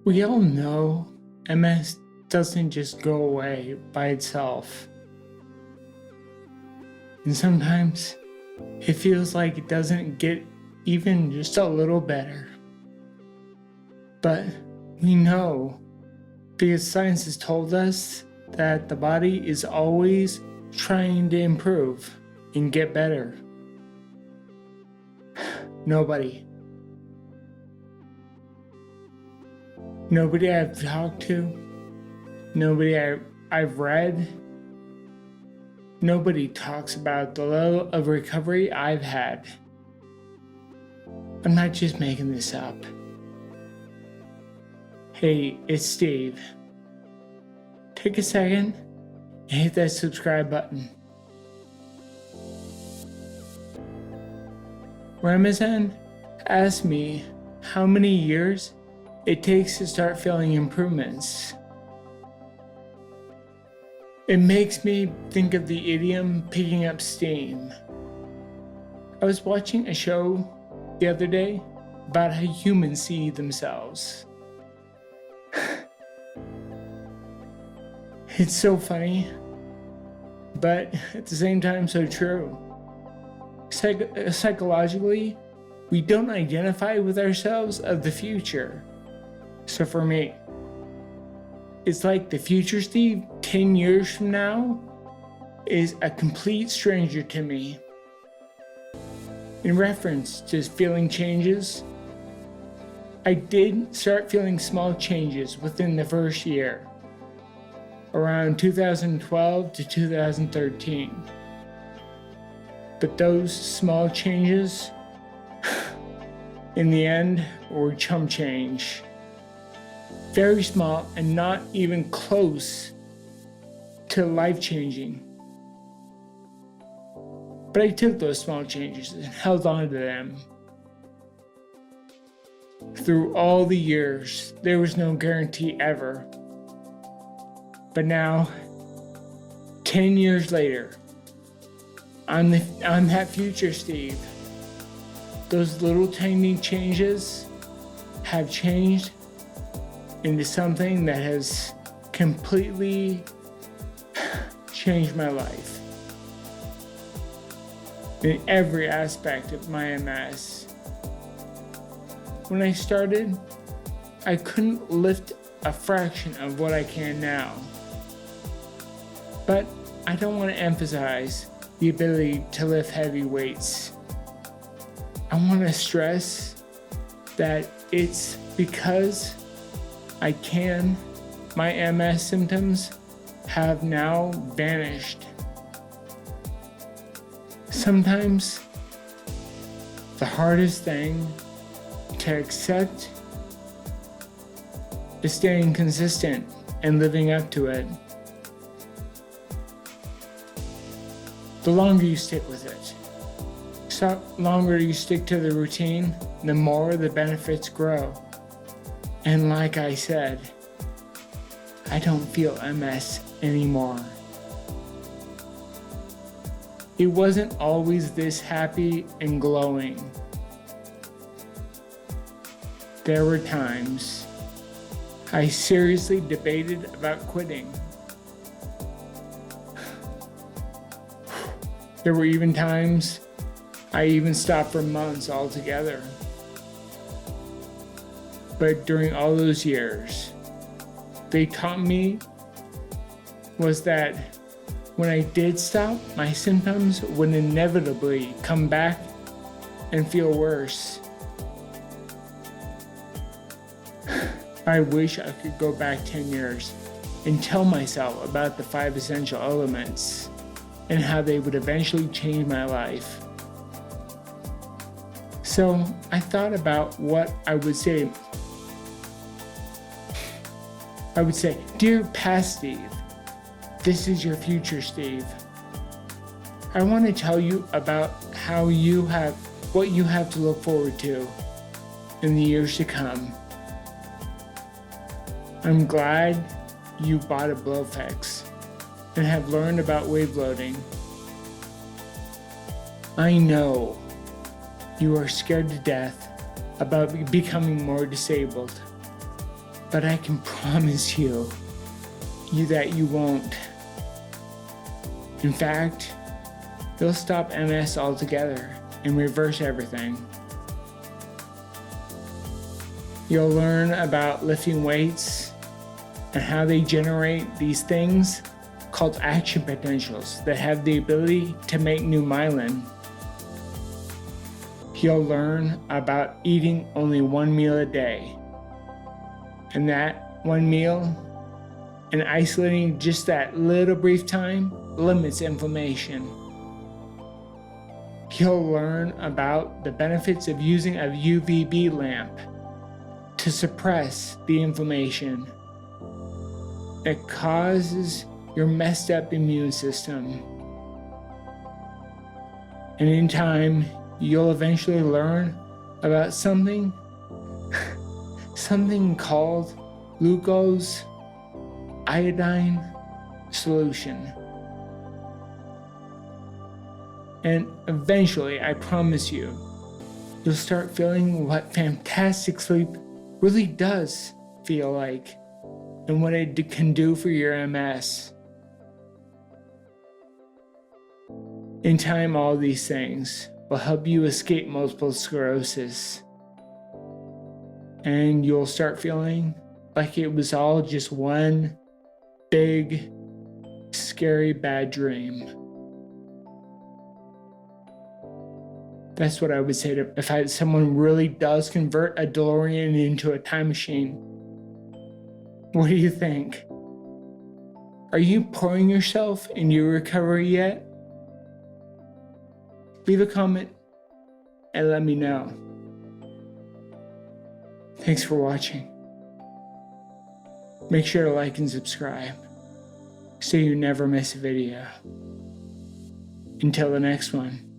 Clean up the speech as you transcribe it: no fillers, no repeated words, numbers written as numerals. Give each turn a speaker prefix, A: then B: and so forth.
A: We all know MS doesn't just go away by itself. And sometimes it feels like it doesn't get even just a little better. But we know, because science has told us, that the body is always trying to improve and get better. Nobody I've talked to, nobody I've read, nobody talks about the level of recovery I've had. I'm not just making this up. Hey, it's Steve. Take a second and hit that subscribe button. Ramazan asked me how many years it takes to start feeling improvements. It makes me think of the idiom picking up steam. I was watching a show the other day about how humans see themselves. It's so funny, but at the same time so true. Psychologically, we don't identify with ourselves of the future. So for me, it's like the future Steve 10 years from now is a complete stranger to me. In reference to feeling changes, I did start feeling small changes within the first year, around 2012 to 2013. But those small changes, in the end, were chump change. Very small and not even close to life-changing. But I took those small changes and held on to them. Through all the years, there was no guarantee ever. But now, 10 years later, I'm that future Steve. Those little tiny changes have changed into something that has completely changed my life in every aspect of my MS. When I started, I couldn't lift a fraction of what I can now. But I don't want to emphasize the ability to lift heavy weights. I want to stress that it's because I can. My MS symptoms have now vanished. Sometimes the hardest thing to accept is staying consistent and living up to it. The longer you stick with it, the longer you stick to the routine, the more the benefits grow. And like I said, I don't feel MS anymore. It wasn't always this happy and glowing. There were times I seriously debated about quitting. There were even times I even stopped for months altogether. But during all those years, they taught me was that when I did stop, my symptoms would inevitably come back and feel worse. I wish I could go back 10 years and tell myself about the 5 essential elements and how they would eventually change my life. So I thought about what I would say. I would say, "Dear past Steve, this is your future Steve. I want to tell you about what you have to look forward to in the years to come. I'm glad you bought a Blowfix and have learned about wave loading. I know you are scared to death about becoming more disabled. but I can promise you that you won't. In fact, you'll stop MS altogether and reverse everything. You'll learn about lifting weights and how they generate these things called action potentials that have the ability to make new myelin. You'll learn about eating only one meal a day, and that one meal, and isolating just that little brief time, limits inflammation. You'll learn about the benefits of using a UVB lamp to suppress the inflammation that causes your messed up immune system. And in time, you'll eventually learn about something called LUGO'S iodine solution. And eventually, I promise you, you'll start feeling what fantastic sleep really does feel like and what it can do for your MS. In time, all these things will help you escape multiple sclerosis. And you'll start feeling like it was all just one big, scary, bad dream. That's what I would say to if someone really does convert a DeLorean into a time machine. What do you think? Are you pouring yourself in your recovery yet? Leave a comment and let me know. Thanks for watching. Make sure to like and subscribe so you never miss a video. Until the next one.